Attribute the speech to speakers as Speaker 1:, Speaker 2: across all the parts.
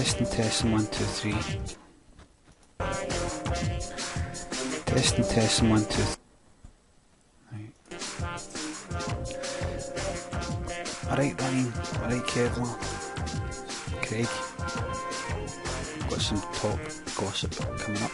Speaker 1: Testing 1 2 3. Testing 1 2 3. Right. Alright Ryan, alright Kevlar, Craig. Got some top gossip coming up.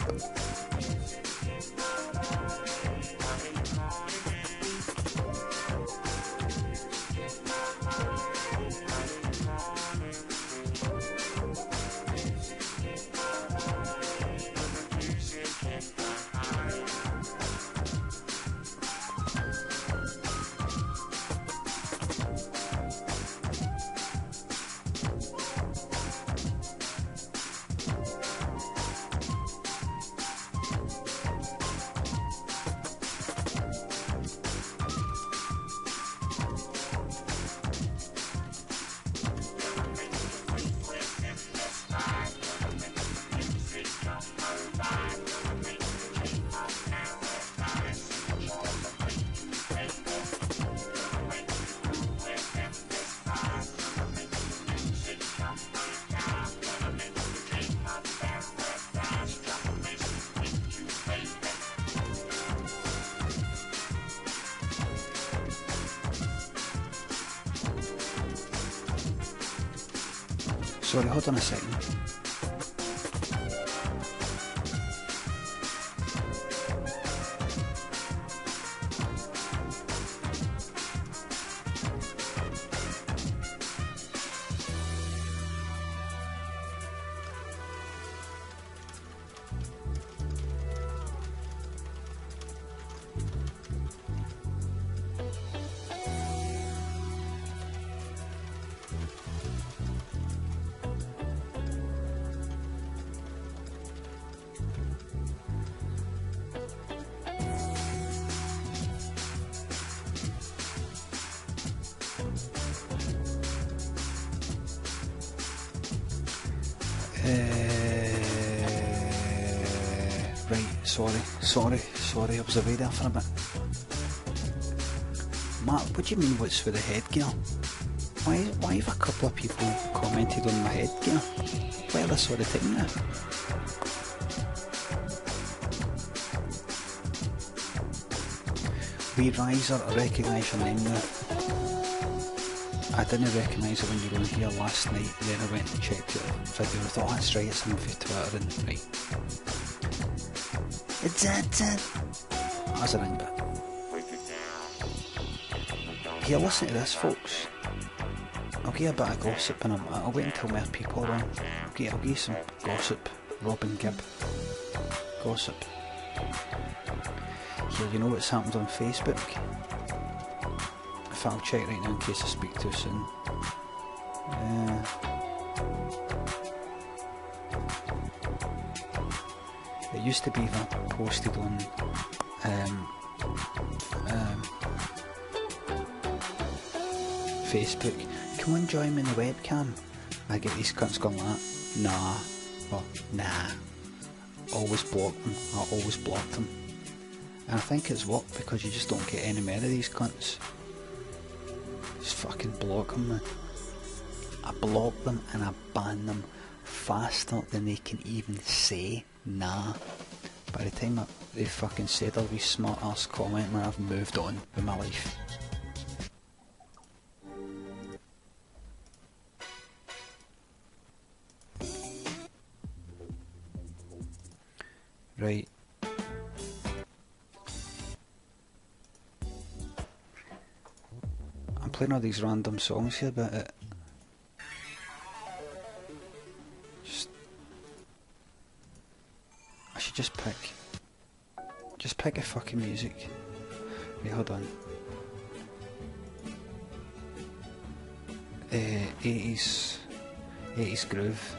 Speaker 1: Sorry, hold on a second. Right, sorry, I was away there for a bit. Mark, what do you mean what's with the headgear? Why have a couple of people commented on my headgear? Why are they so taking that? Wee Riser, I recognise your name now. I didn't recognise it when you were in here last night, then I went and checked your video. I thought, that's right, it's him for Twitter, and right. It's it. That's a ring bit. Here, listen to this, folks. I'll give you a bit of gossip and I'll wait until more people are on. I'll give you some gossip. Robin Gibb. Gossip. Here, you know what's happened on Facebook? In fact, I'll check right now in case I speak too soon. It used to be that posted on Facebook. Come on, join me in the webcam. I get these cunts going like that. Nah. Well, nah. Always block them. I always block them. And I think it's worked because you just don't get any more of these cunts. Just fucking block them, man. I block them and I ban them faster than they can even say nah. By the time they fucking said a wee smart ass comment, man, I've moved on with my life. Right. I'm playing all these random songs here, but I should just pick a fucking music. Wait, hold on. 80s groove.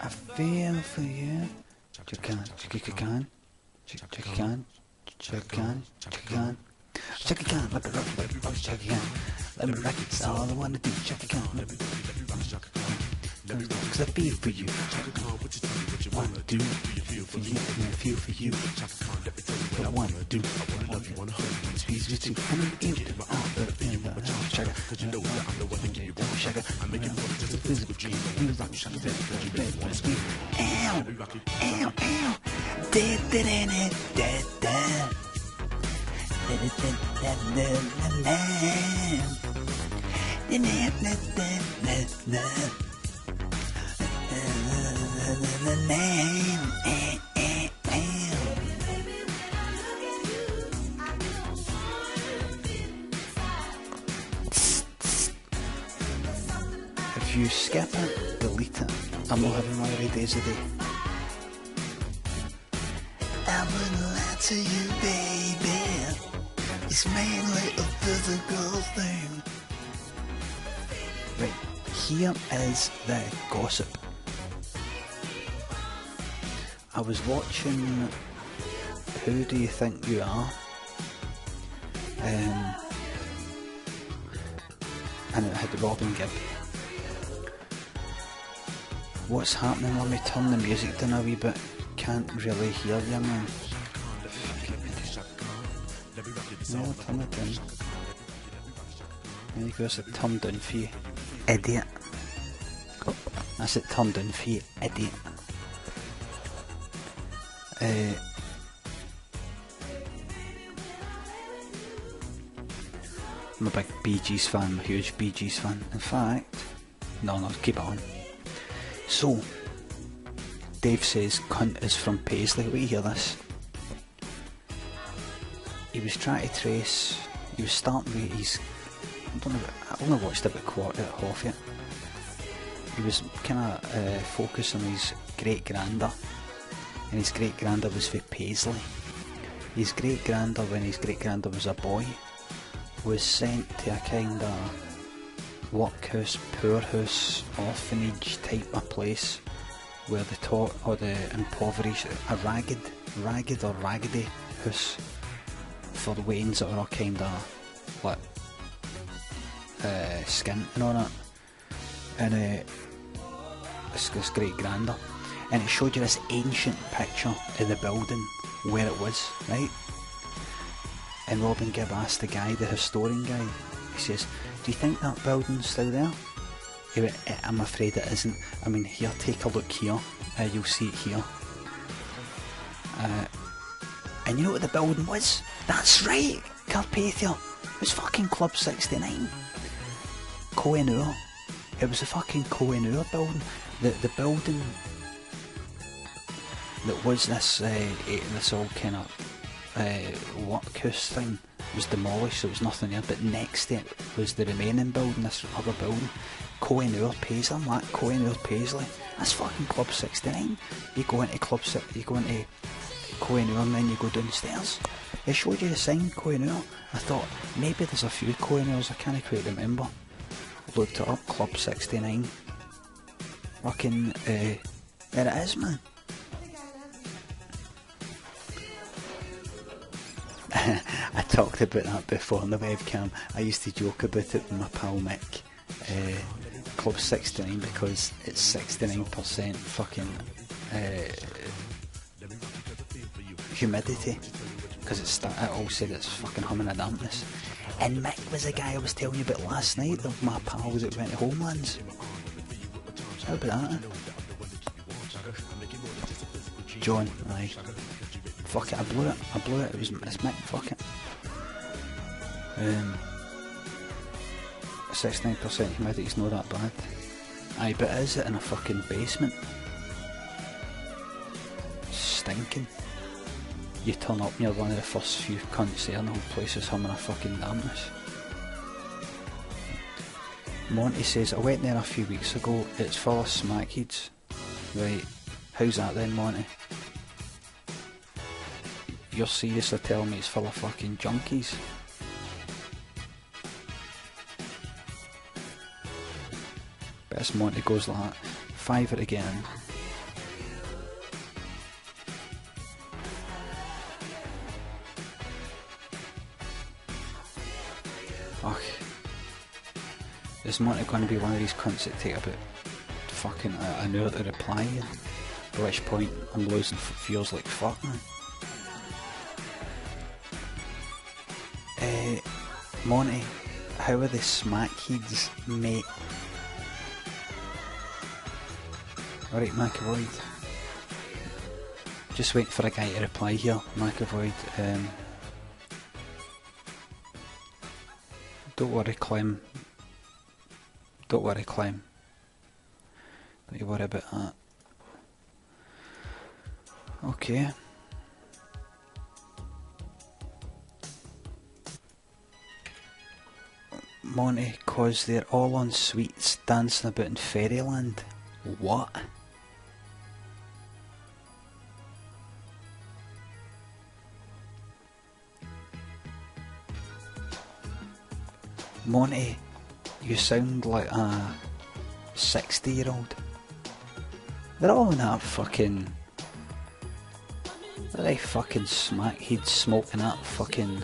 Speaker 1: I feel for you. Chicken. Let me rock it, it's all I wanna do. Cause I feel for you. 1, 2, for you, and a few for you. The 1, 2, I love you. Squeeze you too. I'm in the shaka. You know that I'm the one who gave you shaka. I'm making love just a physical dream. You rock shaka, you bed, wanna scream. Ow, ow, ow. Dead, dead, dead, dead, dead. If you skip it, delete it. I'm not having one every days a day. I wouldn't lie to you, baby. It's mainly a physical thing. Right, here is the gossip. I was watching Who Do You Think You Are? And it had Robin Gibb. What's happening? Let me turn the music down a wee bit. Can't really hear you, man. No, turn it down. There you go, it's a turn down for you, idiot. That's it, turn down for you, idiot. I'm a big Bee Gees fan, I'm a huge Bee Gees fan. In fact, no, keep it on. So, Dave says cunt is from Paisley. Wait, hear this. He was trying to trace, he was starting with his, I only watched about quarter at half yet. He was kind of focusing on his great-granda, and his great-granda was from Paisley. His great-granda, when his great-granda was a boy, was sent to a kind of workhouse, poorhouse, orphanage type of place where the taught or the impoverished, a ragged or raggedy house for the wains that are all kind of like skinting on it, and this great-granda, and it showed you this ancient picture of the building where it was, right? And Robin Gibb asked the guy, the historian guy, he says, do you think that building's still there? He went, I'm afraid it isn't. I mean, here, take a look here, you'll see it here. And you know what the building was? That's right, Carpathia. It was fucking Club 69. Koh-i-Noor. It was a fucking Koh-i-Noor building. The building that was this this all kind of workhouse thing was demolished, so there was nothing there, but next to it was the remaining building, this other building. Koh-i-Noor Paisley. I'm like, Koh-i-Noor Paisley. That's fucking Club 69. You go into Koh-i-Noor and then you go downstairs. It showed you the sign, Koh-i-Noor. I thought, maybe there's a few Koh-i-Noors, I can't quite remember. Looked it up, Club 69. Fucking, there it is, man. I talked about that before on the webcam. I used to joke about it with my pal Mick. Club 69 because it's 69% fucking humidity, because it all said it's fucking humming of dampness. And Mick was the guy I was telling you about last night, of my pals that went to Homelands. So how about that? John, aye. Fuck it, I blew it, it's Mick, fuck it. 69% humidity's not that bad. Aye, but is it in a fucking basement? Stinking. You turn up and you're one of the first few cunts there and the whole place is humming of fucking dampness. Monty says, I went there a few weeks ago, it's full of smackheads. Right, how's that then, Monty? You're seriously telling me it's full of fucking junkies? But as Monty goes like that, five it again. Ugh. Is Monty going to be one of these cunts that take about fucking an hour to reply? At which point I'm losing feels like fuck, man. Monty, how are the smackheads, mate? Alright, McAvoy. Just waiting for a guy to reply here, McAvoy. Don't worry, Clem. Don't worry, Clem. Don't you worry about that. Okay. Monty, cause they're all on sweets dancing about in fairyland. What? Monty, you sound like a 60-year-old. They're all in that fucking... They're like fucking smackheads smoking that fucking...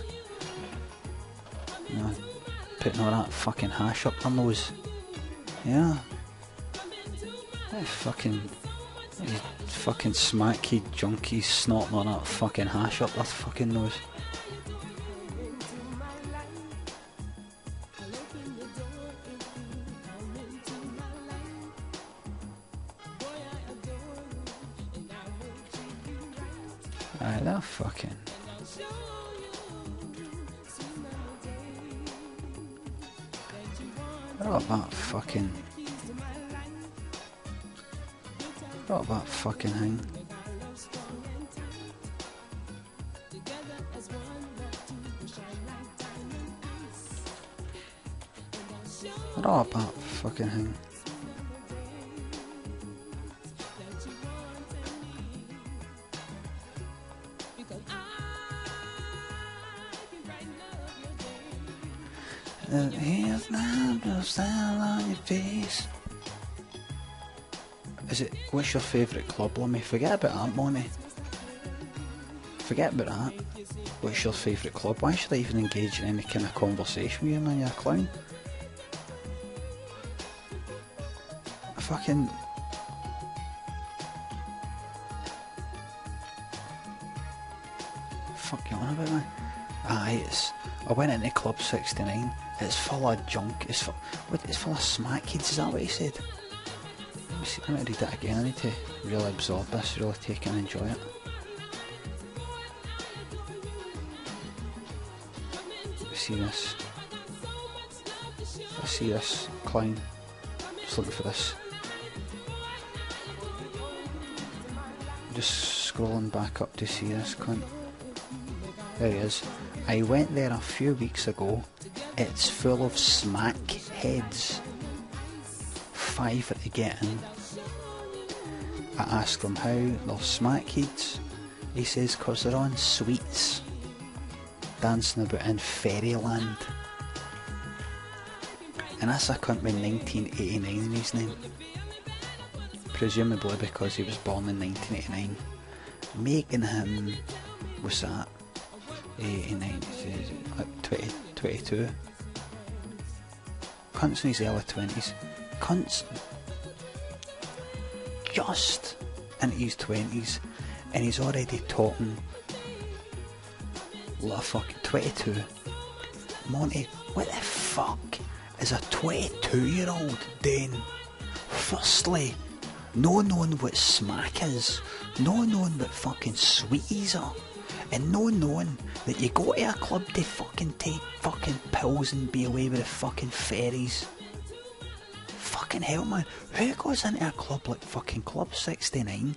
Speaker 1: You know, putting all that fucking hash up their nose. Yeah. That fucking smackhead junkies snorting all that fucking hash up their fucking nose. They're fucking... They're all that fucking... They're all that fucking thing. They're all that fucking thing. Here's now style on your face. Is it? What's your favourite club, Limmy? Forget about that, Monty. Forget about that. What's your favourite club? Why should I even engage in any kind of conversation with you, man? You're a clown. I fucking... Fuck you on about, man? Aye, I went into Club 69. It's full of junk. It's full of smackheads. Is that what he said? Let me see. Let me read it again. I need to really absorb this, really take and enjoy it. Let's see this. Let's see this clown. Just looking for this. Just scrolling back up to see this cunt. There he is. I went there a few weeks ago. It's full of smack heads. £5 to get in. I asked them how they're smack heads. He says cause they're on sweets. Dancing about in fairyland. And that's a cunt with 1989 in his name. Presumably because he was born in 1989. Making him... What's that? 89, 22. Cunt's in his early 20s. Cunt's just into his 20s and he's already talking like a fucking 22. Monty, what the fuck is a 22-year-old doing? Firstly, no knowing what smack is, no knowing what fucking sweeties are, and no knowing that you go to a club to fucking take fucking pills and be away with the fucking fairies. Fucking hell, man. Who goes into a club like fucking Club 69,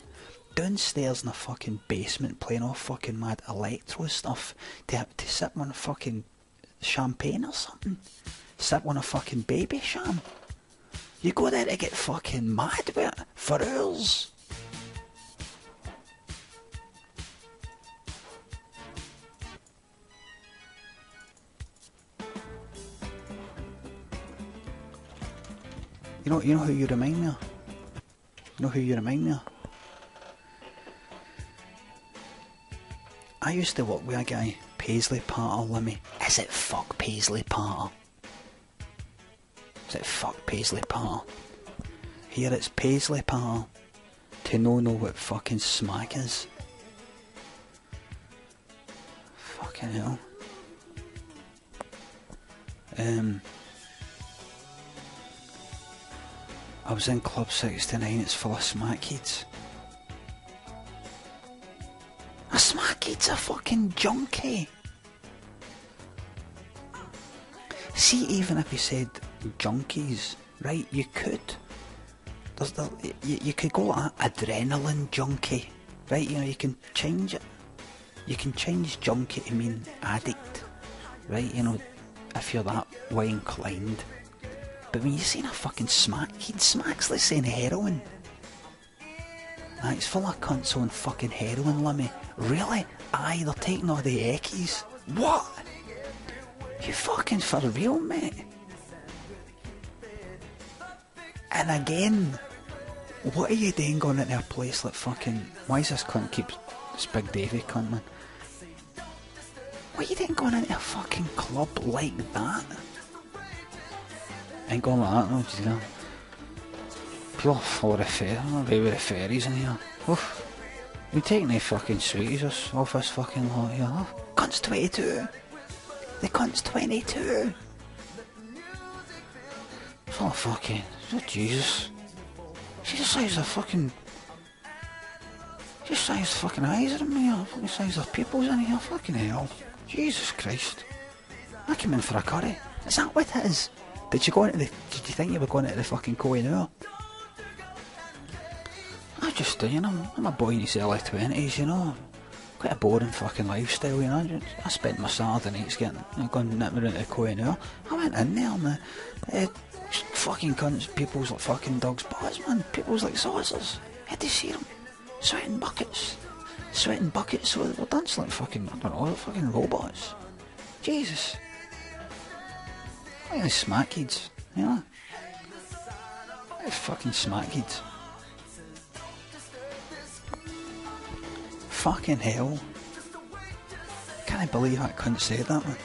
Speaker 1: downstairs in a fucking basement playing all fucking mad electro stuff, to sip on a fucking champagne or something? Sip on a fucking baby sham? You go there to get fucking mad with it for hours. You know who you remind me of? You know who you remind me of? I used to work with a guy, Paisley Parter, Limmy. Is it fuck Paisley Parter? Is it fuck Paisley Parter? Here it's Paisley Parter. to no know what fucking smack is. Fucking hell. I was in Club 69, it's full of smack kids. A smack kid's a fucking junkie. See, even if you said junkies, right, you could. You could go like that, adrenaline junkie, right, you know, you can change it. You can change junkie to mean addict, right, you know, if you're that way inclined. But when you're saying a fucking smack kid, smack's like saying heroin. It's full of cunts on fucking heroin, Limmy. Really? Aye, they're taking all the eckies. What? You fucking for real, mate? And again, what are you doing going into a place like fucking... Why is this cunt keep... This Big Davy cunt, man. What are you doing going into a fucking club like that? Ain't going like that, no, you know. People full of with the fairies in here. Oof. You taking the fucking sweeties off this fucking lot here. Oh, cunt's 22. The cunt's 22. Full of fucking... Oh, Jesus. She's the size of fucking... She's the size of fucking eyes in me. Fucking the size of pupils in here. Fucking hell. Jesus Christ. I came in for a curry. Is that what it is? Did you go into the... Did you think you were going into the fucking Koh-i-Noor? I just, you know, I'm a boy in his early 20s, you know. Quite a boring fucking lifestyle, you know. I spent my Saturday nights going nipping around to Koh-i-Noor. I went in there, man. Fucking cunts, people's like fucking dogs' butts, man. People's like saucers. Had to see them. Sweating buckets. So they were dancing like fucking, I don't know, like fucking robots. Jesus. Like these smack kids, you know. Like fucking smack kids. Fucking hell. Can't I believe that cunt said that, man.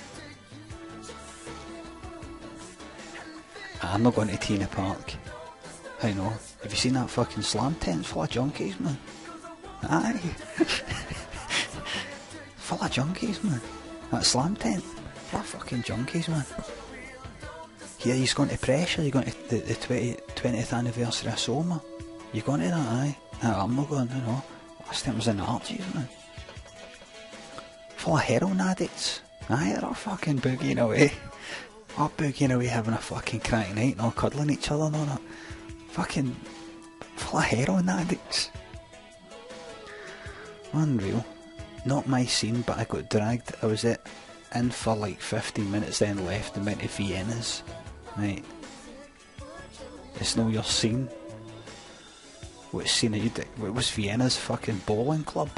Speaker 1: I'm not going to Tina Park. I know. Have you seen that fucking slam tent full of junkies, man? Aye. Full of junkies, man. That slam tent. Full of fucking junkies, man. Yeah, he's going to Pressure. You're going to the 20th anniversary of Soma. You going to that, aye? No, I'm not going, you know. Last time I was in the Archies, man. Full of heroin addicts. Aye, they're all fucking boogieing away. All boogieing away having a fucking crack night and all cuddling each other and all that. Fucking full of heroin addicts. Unreal. Not my scene, but I got dragged. I was in for like 15 minutes, then left and went to Vienna's. Right. It's not your scene. What scene are you doing? What was Vienna's fucking bowling club?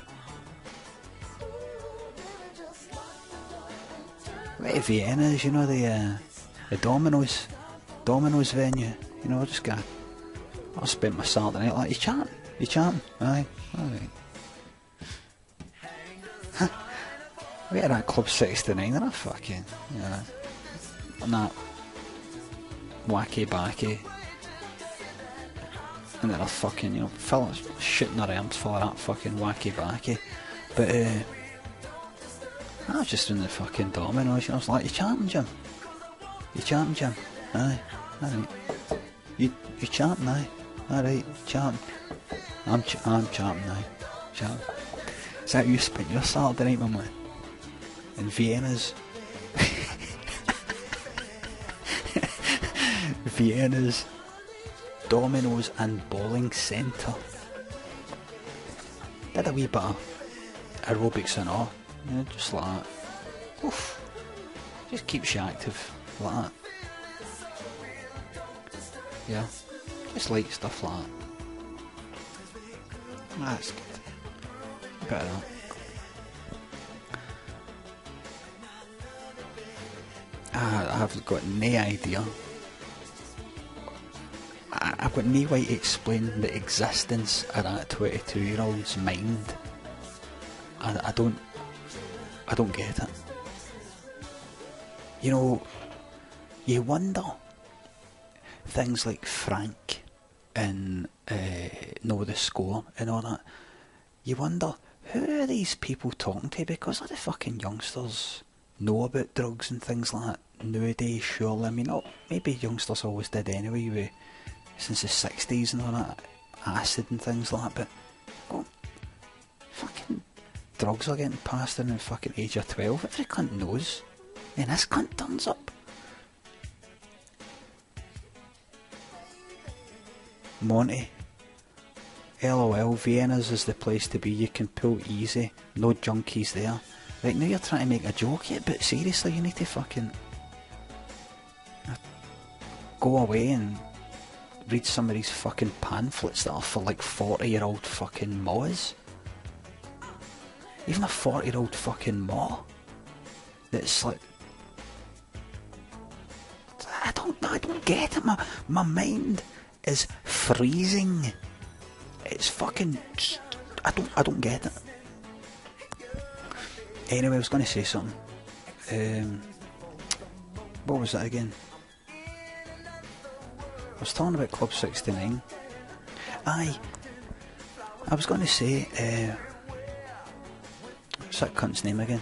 Speaker 1: Right, Vienna's, you know, the Domino's venue. You know, I spent my Saturday night like, you chanting? Aye, alright. We had that Club 69 and I fucking, you know, and that wacky backy. And then I fucking, you know, fellas shooting their arms full of that fucking wacky backy. But, I was just in the fucking Domino's, you know, I was like, you chanting, Jim? Aye, alright. You chanting, aye? Alright, chanting. I'm chanting, aye. Chanting. Is that how you spent your Saturday night, my man? In Vienna's? Vienna's Domino's and Bowling Centre. Did a wee bit of aerobics and all, you know, just like that. Oof. Just keeps you active like that. Yeah, just like stuff like that. That's good. Bit of that. I've got no idea. I've got no way to explain the existence of that 22-year-old's mind. I don't get it. You know, you wonder things like Frank, and know the score and all that, you wonder, who are these people talking to? Because all the fucking youngsters know about drugs and things like that nowadays, surely. I mean, maybe youngsters always did anyway, since the 60s and all that, acid and things like that, but fucking drugs are getting passed in the fucking age of 12. Every cunt knows. Then this cunt turns up. Monty. LOL, Vienna's is the place to be. You can pull easy. No junkies there. Right, now you're trying to make a joke yet, but seriously, you need to fucking go away and read some of these fucking pamphlets that are for like 40-year-old fucking moas. Even a 40-year-old fucking ma. That's like, I don't get it. My mind is freezing. It's fucking, I don't get it. Anyway, I was going to say something. What was that again? I was talking about Club 69. Aye, I was going to say, what's that cunt's name again?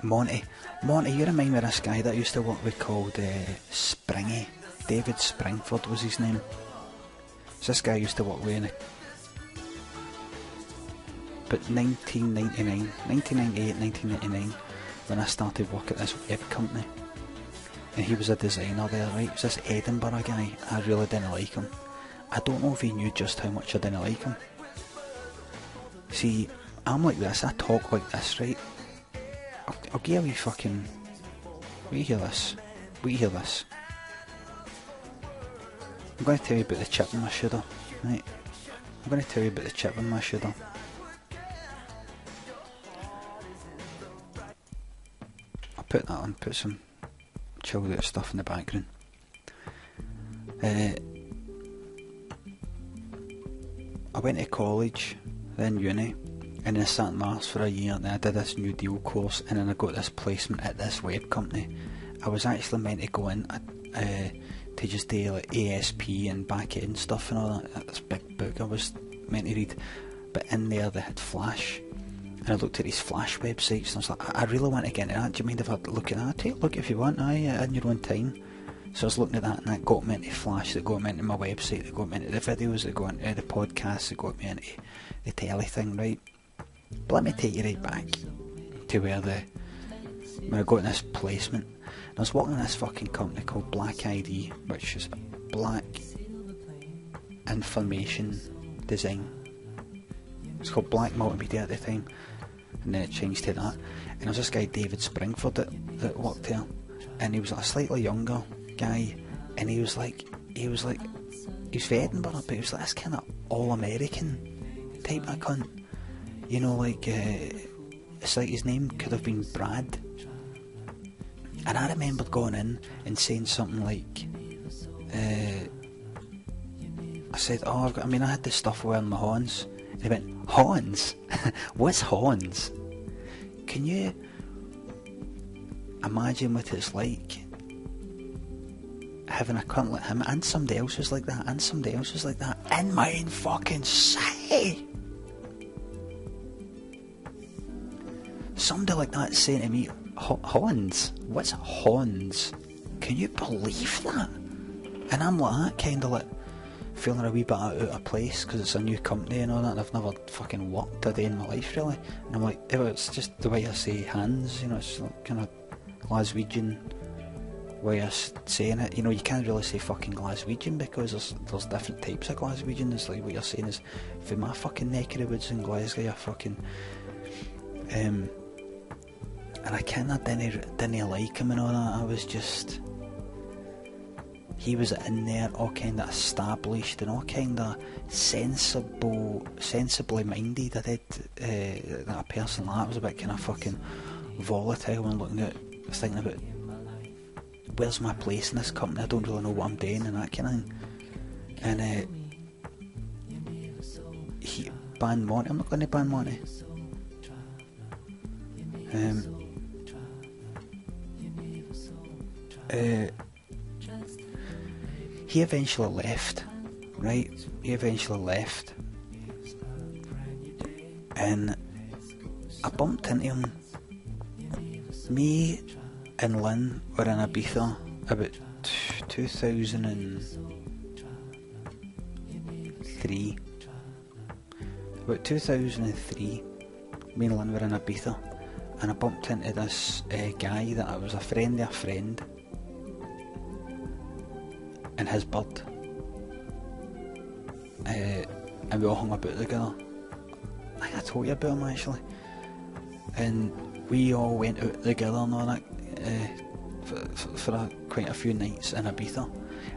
Speaker 1: Monty. Monty, you remind me of this guy that I used to work with called Springy. David Springford was his name. So this guy I used to work with in but 1998, 1999, when I started work at this web company. And he was a designer there, right? He was this Edinburgh guy. I really didn't like him. I don't know if he knew just how much I didn't like him. See, I'm like this, I talk like this, right? I'll give a wee fucking... Wait, hear this. I'm going to tell you about the chip in my shoulder, right? I'm going to tell you about the chip in my shoulder. I'll put that on, put some chilled out stuff in the background. I went to college, then uni, and then I sat in Mars for a year, and then I did this new deal course, and then I got this placement at this web company. I was actually meant to go in to just do like ASP and back end stuff and all that. This big book I was meant to read, but in there they had Flash, and I looked at these Flash websites and I was like, I really want to get into that. Do you mind if I look at that? Take a look if you want, in your own time. So I was looking at that, and that got me into Flash, that got me into my website, that got me into the videos, that got me into the podcasts, that got me into the telly thing, right? But let me take you right back to when I got in this placement. And I was working in this fucking company called Black ID, which is Black Information Design. It's called Black Multimedia at the time, and then it changed to that. And there was this guy David Springford that worked there, and he was like a slightly younger guy, and he was from Edinburgh, but he was like this kind of all-American type of cunt. You know, like, it's like his name could have been Brad. And I remember going in and saying something like, I said, I had this stuff wearing my horns. And he went, horns? What's horns? Can you imagine what it's like having a cunt like him, and somebody else was like that, in my own fucking city? Somebody like that saying to me, horns? What's horns? Can you believe that? And I'm like that, kind of like feeling a wee bit out of place because it's a new company and all that, and I've never fucking worked a day in my life really. And I'm like, it's just the way I say hands, you know, it's like kind of Glaswegian way of saying it. You know, you can't really say fucking Glaswegian because there's different types of Glaswegian. It's like what you're saying is, for my fucking neck of the woods in Glasgow, you're fucking and I kinda didn't like him and all that. I was just, he was in there all kinda established and all kinda sensibly minded. I did that a person like that was a bit kinda fucking volatile when looking at, thinking about where's my place in this company, I don't really know what I'm doing and that kind of thing. And he banned Monty. I'm not going to ban Monty. he eventually left, right? He eventually left. And I bumped into him. Me and Lynn were in Ibiza about 2003. About 2003, me and Lynn were in Ibiza, and I bumped into this guy that I was a friend of a friend, and his bird. And we all hung about together. I think I told you about him actually. And we all went out together and all that for quite a few nights in Ibiza.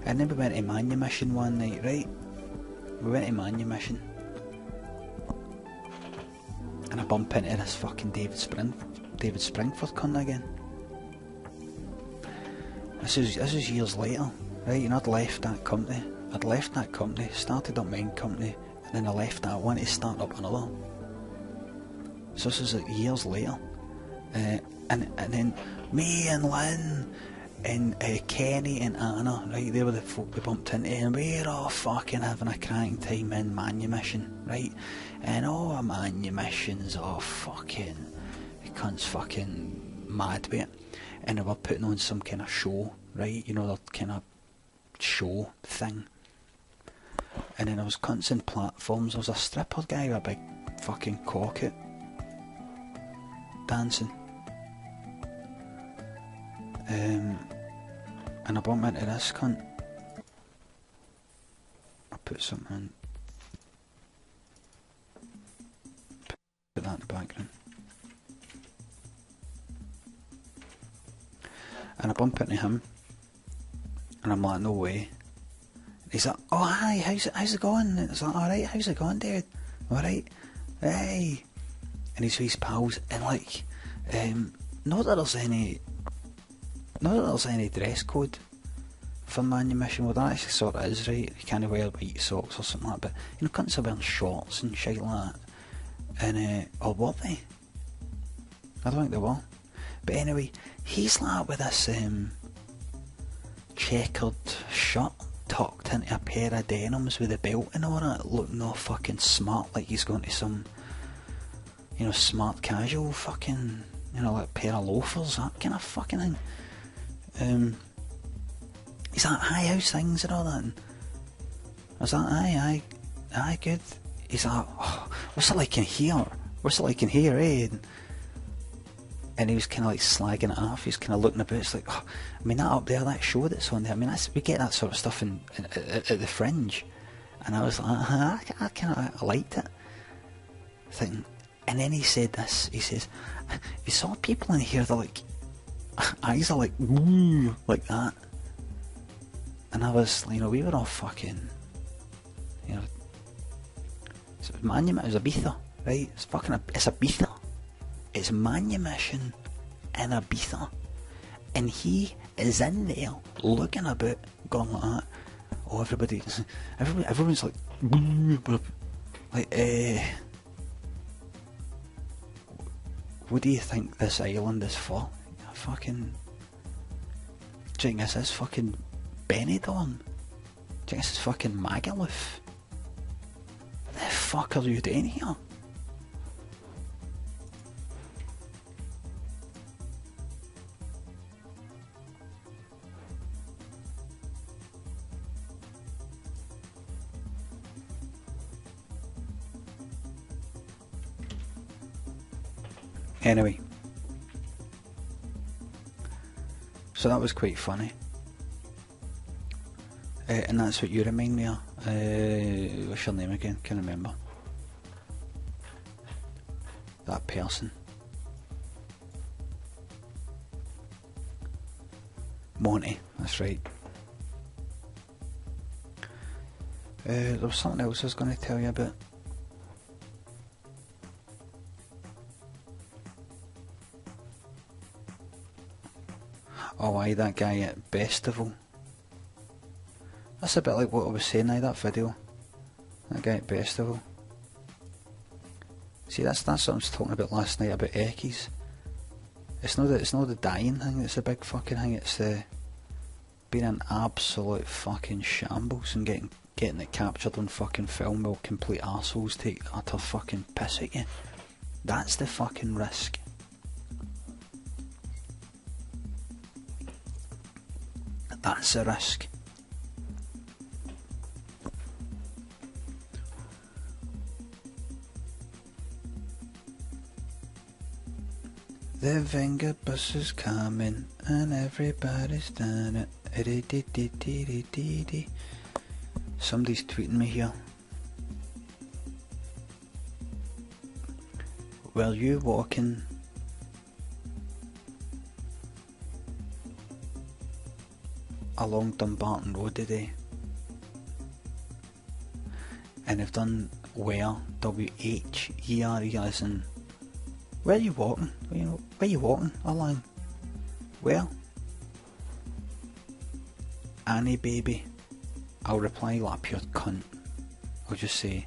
Speaker 1: And then we went to Manumission one night, right? We went to Manumission. And I bump into this fucking David Springford cunt again. This is years later, right? You know, I'd left that company, started up my own company, and then I left that one to start up another. So this is like years later. And then me and Lynn and Kenny and Anna, right, they were the folk we bumped into, and we were all fucking having a cracking time in Manumission, right? And all Manumission's all fucking, the cunt's fucking mad with it. And they were putting on some kind of show, right? You know, that kind of show thing. And then there was cunts in platforms. There was a stripper guy with a big fucking cock out, dancing. And I bumped into this cunt. I put something in. Put that in the background. And I bump into him. And I'm like, no way. And he's like, oh hi, how's it going? And it's like, alright, how's it going, dude? Alright, hey. And he's with his pals, and like, not that there's any dress code for Manumission. Well, that actually sort of is, right? You can't wear white socks or something like that, but you know, cunts are wearing shorts and shit like that. And or were they? I don't think they were. But anyway, he's like with this checkered shirt tucked into a pair of denims with a belt and all that, looking all fucking smart, like he's going to some, you know, smart casual fucking, you know, like pair of loafers, that kind of fucking thing. He's like, hi, how's things and all that? And I was like, aye, good. He's like, oh, what's it like in here? Eh? And he was kind of like slagging it off. He's kind of looking about. It's like, oh, I mean, that up there, that show that's on there. I mean, we get that sort of stuff at the Fringe. And I was like, I liked it. Thinking. And then he said this. He says, you saw people in here, they're like, eyes are like, ooh, like that. And I was, you know, we were all fucking, you know, so it was Ibiza, right? It's Ibiza. It's Manumission in Ibiza. And he is in there looking about, going like that. Oh, everyone's like, what do you think this island is for? Fucking, do you think this is fucking Benidorm? Do you think this is fucking Magaluf? What the fuck are you doing here? Anyway, so that was quite funny, and that's what you remind me of. What's your name again? Can't remember. That person. Monty, that's right. There was something else I was going to tell you about. Oh aye, that guy at Bestival. That's a bit like what I was saying, that video. That guy at Bestival. See, that's what I was talking about last night about Eckies. It's not the dying thing that's a big fucking thing, it's the been an absolute fucking shambles and getting it captured on fucking film while complete arseholes take utter fucking piss at you. That's the fucking risk. That's the risk. The finger bus is coming and everybody's done it. Somebody's tweeting me here. Were you walking along Dumbarton Road today? And they've done where, W-H-E-R-E, as in, where are you walking? Where are you walking along? Where? Annie baby. I'll reply like a pure cunt. I'll just say,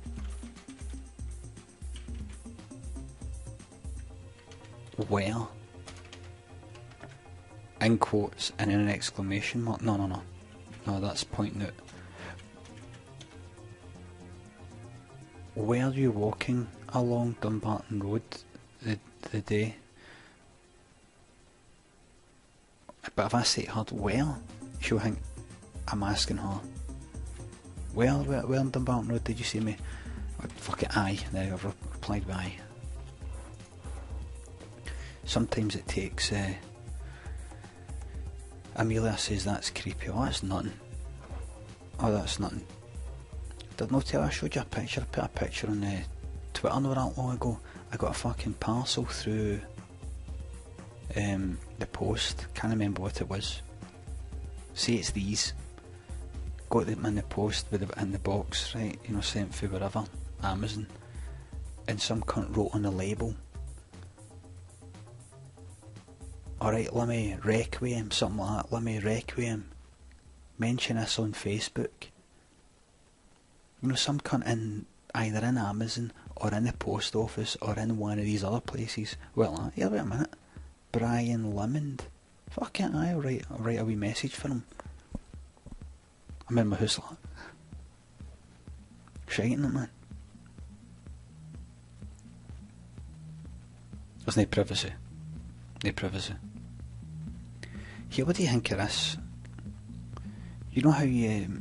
Speaker 1: where? In quotes and in an exclamation mark. No, that's pointing out. Were you walking along Dumbarton Road the day? But if I say to her, where? She'll think I'm asking her, where in Dumbarton Road did you see me? Fuck it, aye. Then I've replied with aye. Sometimes it takes, Amelia says that's creepy. Oh, that's nothing. Oh, that's nothing. Did not tell I showed you a picture? I put a picture on Twitter not that long ago. I got a fucking parcel through the post. Can't remember what it was. Say it's these. Got them in the post in the box, right? You know, sent through wherever, Amazon. And some cunt wrote on the label, alright, Limmy Requiem, something like that. Limmy Requiem. Mention this on Facebook. You know, some cunt either in Amazon or in the post office or in one of these other places. Well, here, wait a minute. Brian Limond. Fuck it, I'll write a wee message for him. I'm in my house like shiting it, man. There's no privacy. No privacy. Here, what do you think of this? You know how you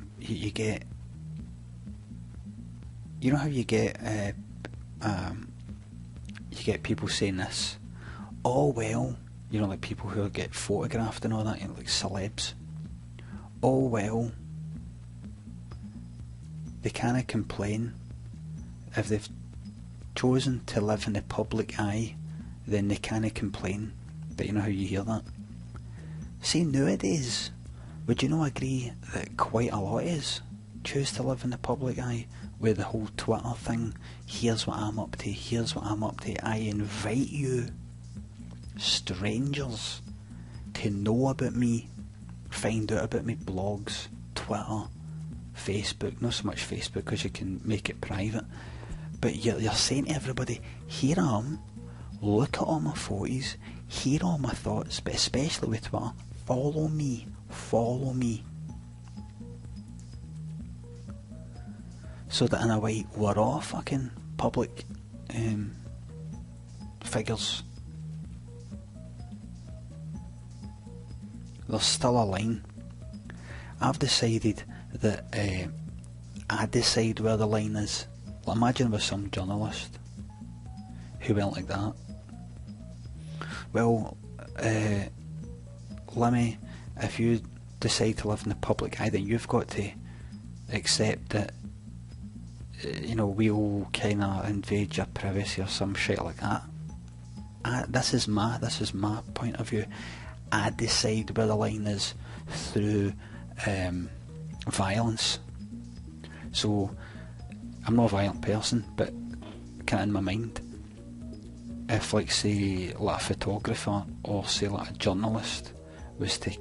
Speaker 1: get. You know how you get people saying this. Oh well, you know, like people who get photographed and all that, you know, like celebs. Oh well, they can't complain if they've chosen to live in the public eye. Then they can't complain. But you know how you hear that? See, nowadays, would you not agree that quite a lot is choose to live in the public eye? With the whole Twitter thing, here's what I'm up to, here's what I'm up to. I invite you, strangers, to know about me, find out about me, blogs, Twitter, Facebook. Not so much Facebook because you can make it private, but you're saying to everybody, here I am, look at all my photos, hear all my thoughts, but especially with Twitter, follow me. So that in a way we're all fucking public figures. There's still a line. I've decided that I decide where the line is. Well, imagine with some journalist who went like that. Well, Limmy, if you decide to live in the public eye, then you've got to accept that, you know, we'll kind of invade your privacy or some shit like that. This is my point of view. I decide where the line is through violence. So I'm not a violent person, but kind of in my mind, if like say like a photographer or say like a journalist was to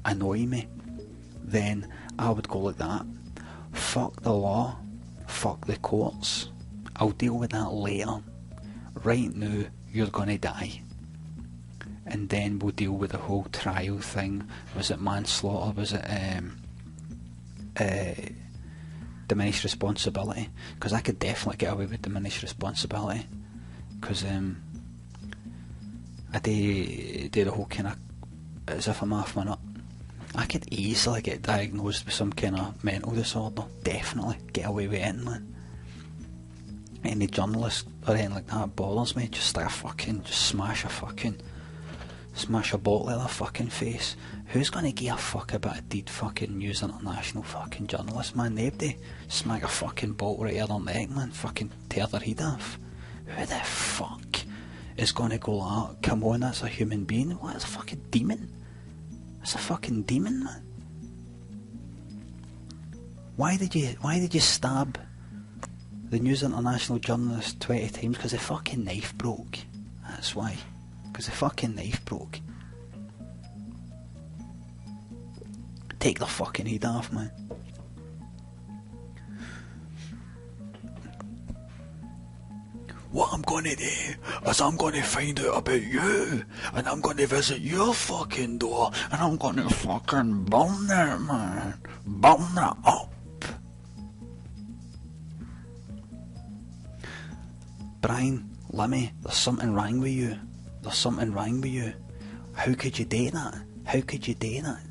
Speaker 1: annoy me, then I would go like that. Fuck the law, fuck the courts, I'll deal with that later. Right now, you're gonna die. and then we'll deal with the whole trial thing. Was it manslaughter? Was it diminished responsibility? Because I could definitely get away with diminished responsibility, because I do the whole kind of as if I'm off my nut. I could easily get diagnosed with some kind of mental disorder. Definitely get away with it, man. Any journalist or anything like that bothers me. Just smash a bottle of their fucking face. Who's gonna give a fuck about a deed fucking News International fucking journalist, man? Nobody. Smack a fucking bottle right out their neck, man. Fucking tear their head off. Who the fuck is gonna go like that? Come on, that's a human being. What, that's a fucking demon? That's a fucking demon, man. Why did you stab the News International journalist 20 times? Because the fucking knife broke. That's why. Because the fucking knife broke. Take the fucking head off, man. What I'm gonna do is I'm gonna find out about you, and I'm gonna visit your fucking door, and I'm gonna fucking burn it, man. Burn it up. Brian, Limmy, there's something wrong with you. There's something wrong with you. How could you do that? How could you do that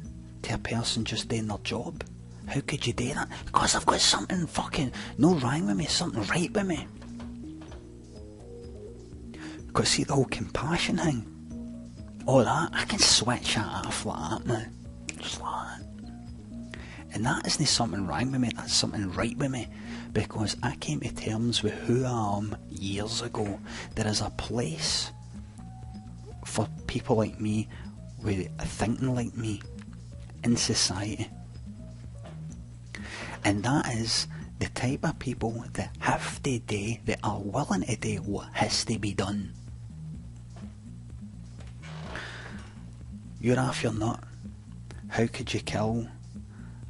Speaker 1: to a person just doing their job? How could you do that? Because I've got something fucking no wrong with me, something right with me. Because see the whole compassion thing, all that, I can switch that off like that, man. Just like that. And that isn't something wrong with me, that's something right with me. Because I came to terms with who I am years ago. There is a place for people like me, with thinking like me, in society. And that is the type of people that have to do, that are willing to do what has to be done. You're off your nut. How could you kill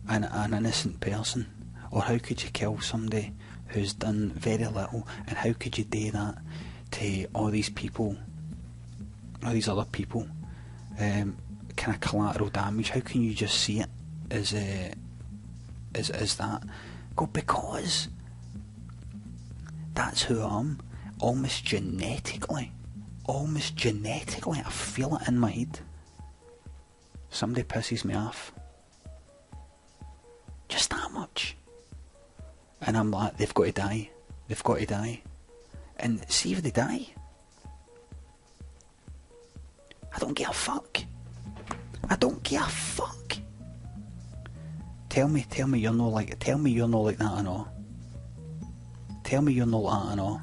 Speaker 1: an innocent person? Or how could you kill somebody who's done very little? And how could you do that to all these people, all these other people? Kind of collateral damage. How can you just see it as that? Go, because that's who I am. Almost genetically, I feel it in my head. Somebody pisses me off, just that much, and I'm like, they've got to die. And see if they die, I don't give a fuck. Tell me you're not like that and all. Tell me you're not like that and all.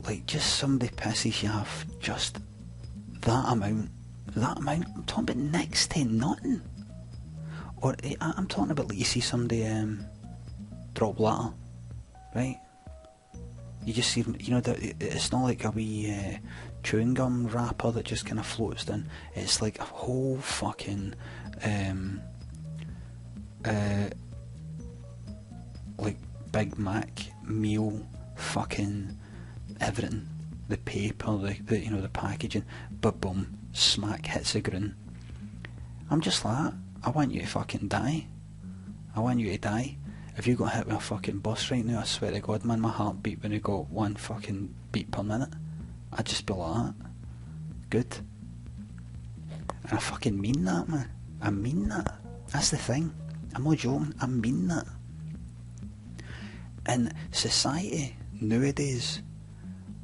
Speaker 1: Like, just somebody pisses you off, just that amount, I'm talking about next to nothing. Or I'm talking about, like, you see somebody drop litter, right? You just see them, you know, it's not like a wee chewing gum wrapper that just kind of floats down. It's like a whole fucking like Big Mac meal, fucking everything, the paper, the you know, the packaging, but boom, smack, hits the ground. I'm just like, I want you to fucking die. If you got hit with a fucking bus right now, I swear to God, man, my heartbeat when it got 1 fucking beat per minute, I'd just be like that. Good. And I fucking mean that, man. I mean that. That's the thing. I'm not joking. I mean that. And society nowadays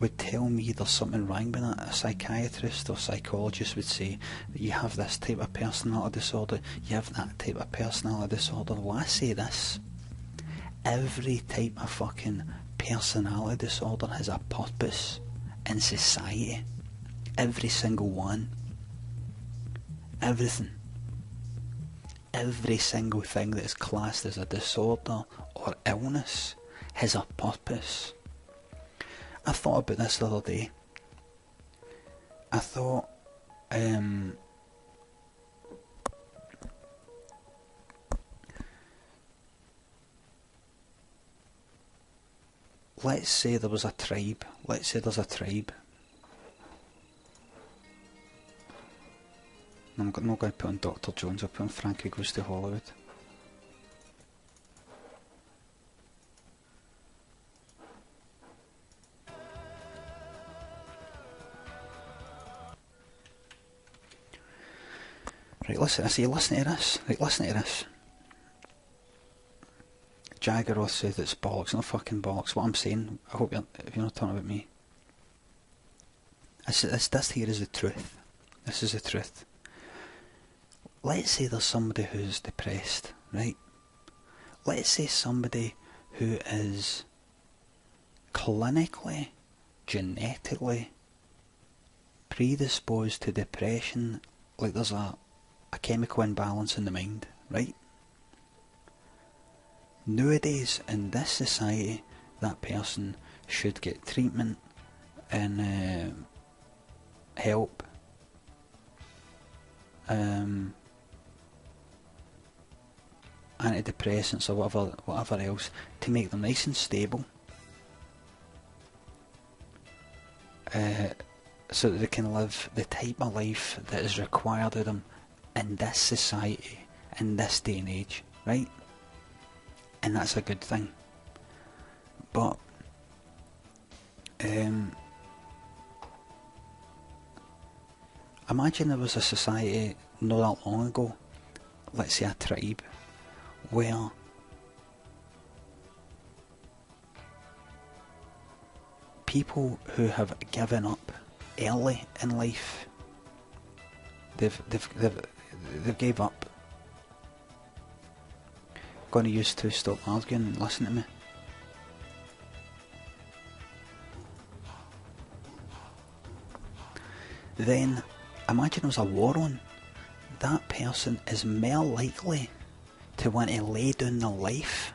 Speaker 1: would tell me there's something wrong with that. A psychiatrist or psychologist would say that you have this type of personality disorder, you have that type of personality disorder. Well, I say this. Every type of fucking personality disorder has a purpose in society. Every single one. Everything. Every single thing that is classed as a disorder or illness has a purpose. I thought about this the other day. I thought, let's say there was a tribe. Let's say there's a tribe. I'm not going to put on Dr. Jones, I'll put on Frankie Goes to Hollywood. Right, listen, I say, listen to this. Right, listen to this. Jaggeroth says it's bollocks, not fucking bollocks. What I'm saying, I hope you're not talking about me. This here is the truth. This is the truth. Let's say there's somebody who's depressed, right? Let's say somebody who is clinically, genetically predisposed to depression, like there's a chemical imbalance in the mind, right? Nowadays, in this society, that person should get treatment and help, antidepressants or whatever else to make them nice and stable, so that they can live the type of life that is required of them in this society, in this day and age, right? And that's a good thing. But imagine there was a society not that long ago, let's say a tribe, where people who have given up early in life, they've gave up. Going to use to stop arguing and listen to me. Then imagine there was a war on. That person is more likely to want to lay down their life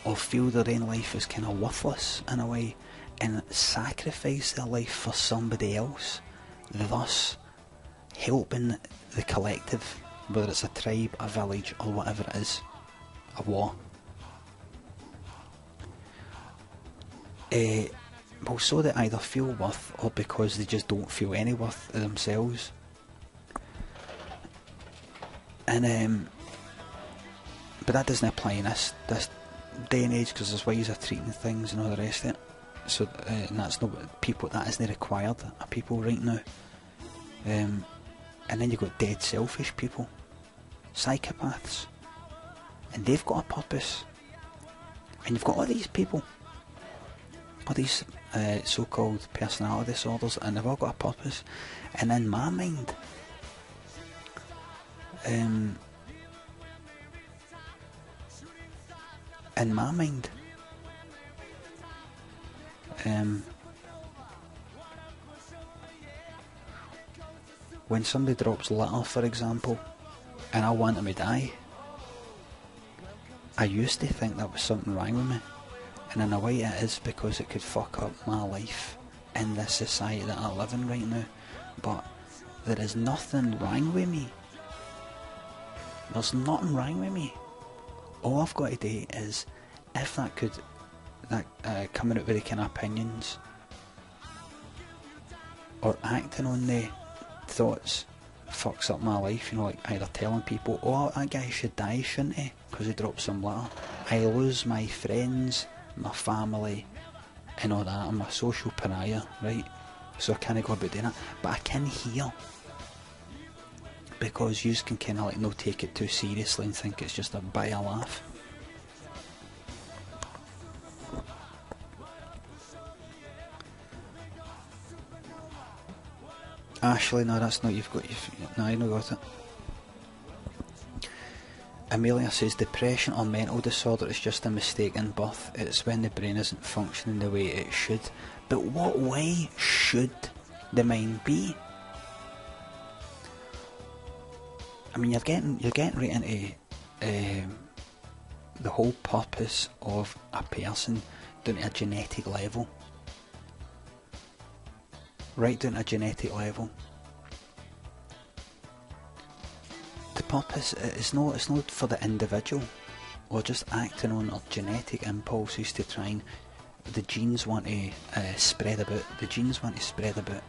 Speaker 1: or feel their own life is kind of worthless in a way and sacrifice their life for somebody else, thus helping the collective, whether it's a tribe, a village or whatever it is, a war. Well, so they either feel worth or because they just don't feel any worth themselves. And but that doesn't apply in this day and age, because there's ways of treating things and all the rest of it. So and that's not people, that isn't required of people right now. And then you've got dead selfish people, psychopaths, and they've got a purpose. And you've got all these people, all these so-called personality disorders, and they've all got a purpose. And in my mind, when somebody drops litter, for example, and I want them to die, I used to think that was something wrong with me, and in a way it is, because it could fuck up my life in this society that I live in right now. But there is nothing wrong with me. There's nothing wrong with me. All I've got to do is, if coming out with the kind of opinions or acting on the thoughts fucks up my life, you know, like either telling people, oh, that guy should die, shouldn't he, because he dropped some litter. I lose my friends, my family and all that. I'm a social pariah, right? So I can't go about doing that, but I can hear, because you can kind of like not take it too seriously and think it's just a bit of a laugh. Ashley, no, that's not, no, I know got it. Amelia says depression or mental disorder is just a mistake in birth. It's when the brain isn't functioning the way it should. But what way should the mind be? I mean, you're getting right into the whole purpose of a person down to a genetic level. Right down to a genetic level. The purpose is not for the individual. or just acting on our genetic impulses to try and the genes want to spread about. The genes want to spread about.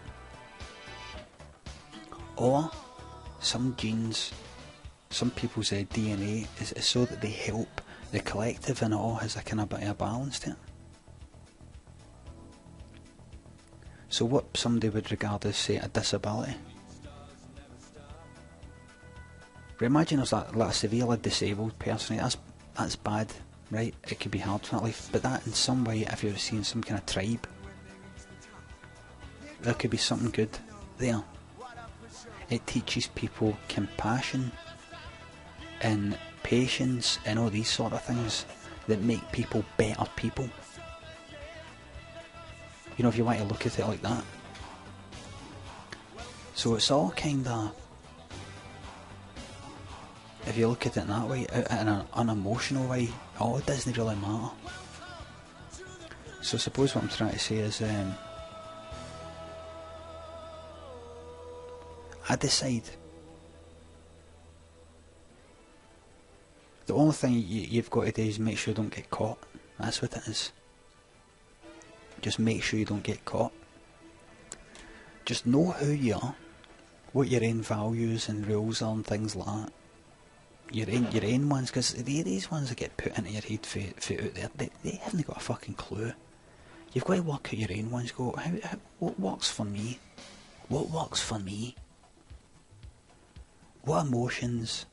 Speaker 1: Or some genes, some people's DNA is so that they help the collective, and it all has a kind of bit of a balance to it. So what somebody would regard as, say, a disability. But imagine there's like a severely disabled person, right? That's bad, right? It could be hard for that life, but that in some way, if you're seeing some kind of tribe, there could be something good there. It teaches people compassion and patience and all these sort of things that make people better people. You know, if you want to look at it like that. So it's all kind of, if you look at it in that way, in an unemotional way, it doesn't really matter. So I suppose what I'm trying to say is, I decide. The only thing you've got to do is make sure you don't get caught. That's what it is. Just make sure you don't get caught. Just know who you are, what your own values and rules are and things like that. Your own ones, because these ones that get put into your head for out there, they haven't got a fucking clue. You've got to work out your own ones. Go, what works for me? What works for me? What emotions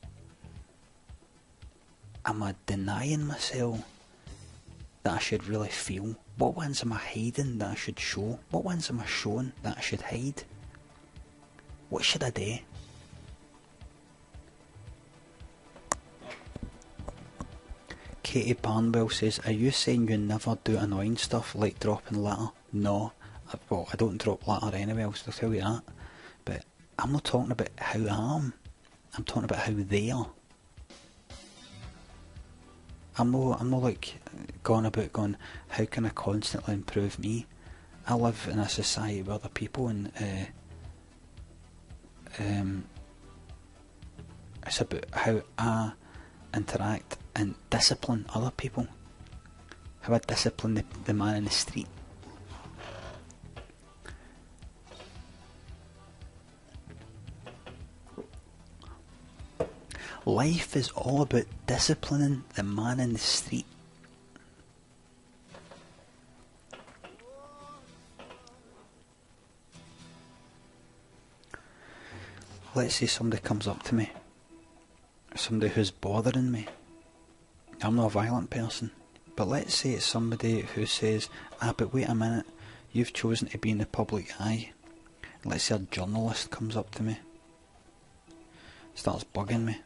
Speaker 1: am I denying myself that I should really feel? What ones am I hiding that I should show? What ones am I showing that I should hide? What should I do? Katie Barnwell says, are you saying you never do annoying stuff like dropping litter? No. Well, I don't drop litter anyway, I'll tell you that. But I'm not talking about how I am. I'm talking about how they are. I'm not like going about going, how can I constantly improve me? I live in a society with other people, and it's about how I interact and discipline other people. How I discipline the man in the street. Life is all about disciplining the man in the street. Let's say somebody comes up to me, somebody who's bothering me. I'm not a violent person, but let's say it's somebody who says, but wait a minute, you've chosen to be in the public eye. Let's say a journalist comes up to me, starts bugging me,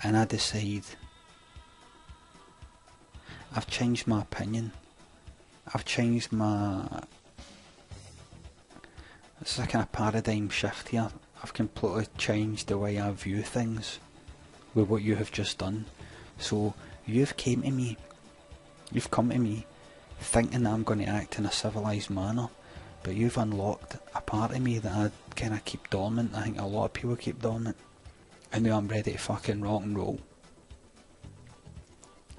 Speaker 1: and I decide I've changed my opinion. I've changed my... It's a kind of paradigm shift here. I've completely changed the way I view things with what you have just done. So you've come to me thinking that I'm going to act in a civilised manner, but you've unlocked a part of me that I kind of keep dormant. I think a lot of people keep dormant. And now I'm ready to fucking rock and roll.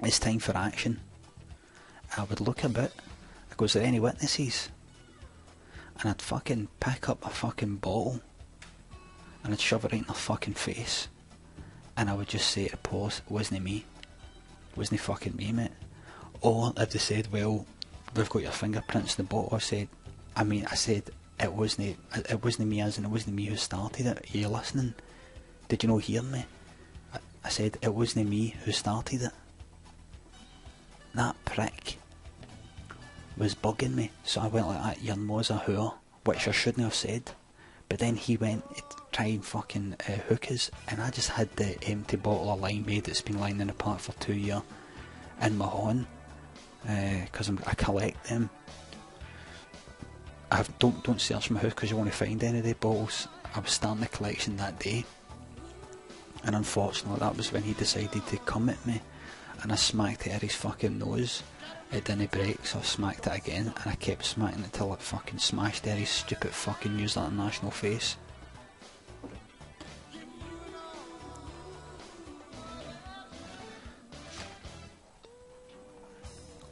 Speaker 1: It's time for action. I would look a bit. I go, is there any witnesses? And I'd fucking pick up a fucking bottle and I'd shove it right in their fucking face. And I would just say to pause, it wasn't me. It wasn't fucking me, mate. Or if they said, well, we've got your fingerprints in the bottle, I said it wasn't me, as in it wasn't me who started it. Are you listening? Did you not hear me? I said it wasn't me who started it. That prick was bugging me, so I went like that, your nose a whore, which I shouldn't have said. But then he went to try and fucking hook us, and I just had the empty bottle of limeade that's been lying in the park for 2 years in my horn, because I collect them. Don't search my house because you won't find any of the bottles. I was starting the collection that day, and unfortunately that was when he decided to come at me, and I smacked it at his fucking nose. It didn't break, so I smacked it again, and I kept smacking it till it fucking smashed at his stupid fucking News International face.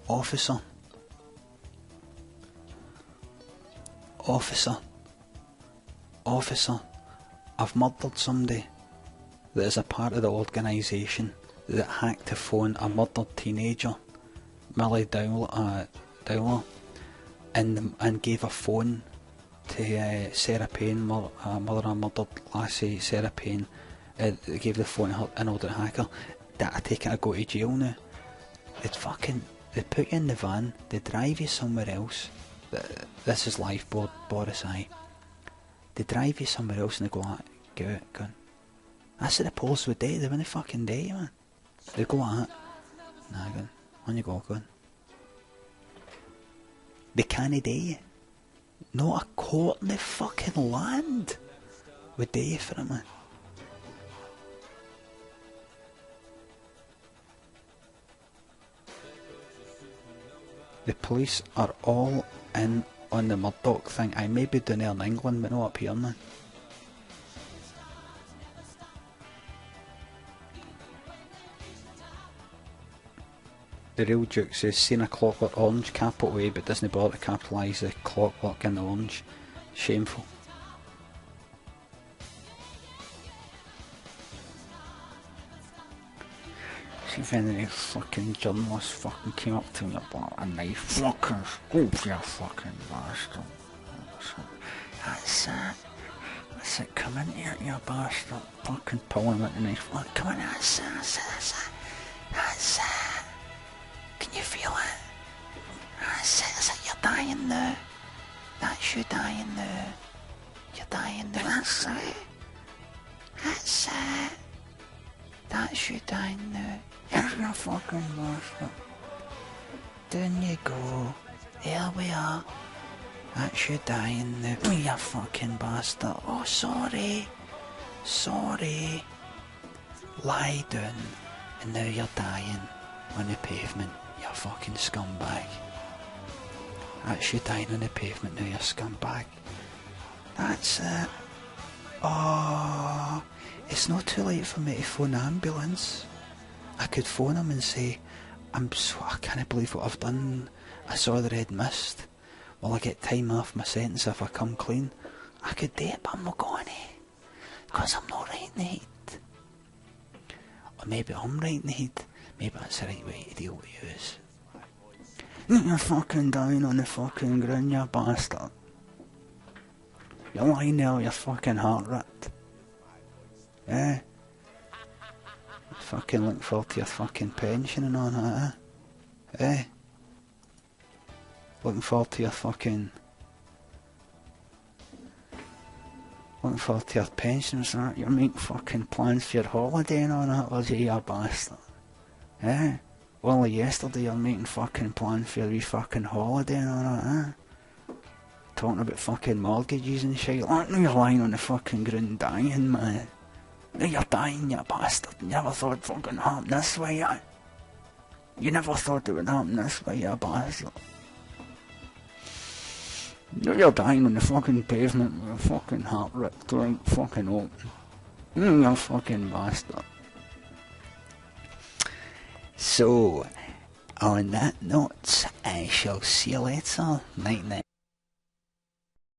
Speaker 1: Officer. Officer. Officer. I've murdered somebody that is a part of the organisation that hacked to phone a murdered teenager, Millie Dowler, and gave a phone to Sarah Payne, mother of a murdered lassie, Sarah Payne. They gave the phone to her in order to hack her. That I take it I go to jail now. They put you in the van, they drive you somewhere else. This is life, Boris, aye. They drive you somewhere else and they go like, get out, gun. That's what the police would do, they wouldn't fucking do you, man. They go like that. Nah, gun. On you go, gun. They can't do you. Not a court in the fucking land would do you for it, man. The police are all in on the Murdoch thing. I may be down there in England, but not up here, man. The real joke says, seen a clockwork orange, capital A, but doesn't bother to capitalise the clockwork in the orange. Shameful. See if any fucking journalist fucking came up to me about a knife. Fucking scoop, you fucking bastard. That's it, come in here, you bastard. Fucking pulling him at the knife. Come on, that's it. Can you feel it? That's it, you're dying now. That's you dying now. You're dying now, that's it. That's it. That's you dying now. You're fucking bastard. Down you go. There we are. That's you dying now. Oh, you fucking bastard. Oh, sorry. Sorry. Lie down. And now you're dying on the pavement. You fucking scumbag. That's you dying on the pavement now, you scumbag. That's it. Oh, it's not too late for me to phone an ambulance. I could phone them and say, I can't believe what I've done. I saw the red mist. Will I get time off my sentence if I come clean? I could do it, but I'm not going to. Because I'm not right in the head. Or maybe I'm right in the head. Maybe that's the right way to deal with you is. You're fucking down on the fucking ground, you bastard. You're lying there with your fucking heart ripped. Eh? Fucking looking forward to your fucking pension and all that, eh? Looking forward to your fucking... Looking forward to your pension and that. You're making fucking plans for your holiday and all that, was you bastard? Eh? Only yesterday you're making fucking plans for your wee fucking holiday and all that, eh? Talking about fucking mortgages and shit. Like, now you're lying on the fucking ground dying, man. Now you're dying, you bastard. You never thought it'd fucking happen this way, eh? You never thought it would happen this way, you bastard. Now you're dying on the fucking pavement with a fucking heart ripped right fucking open. You fucking bastard. So, on that note, I shall see you later. Night night.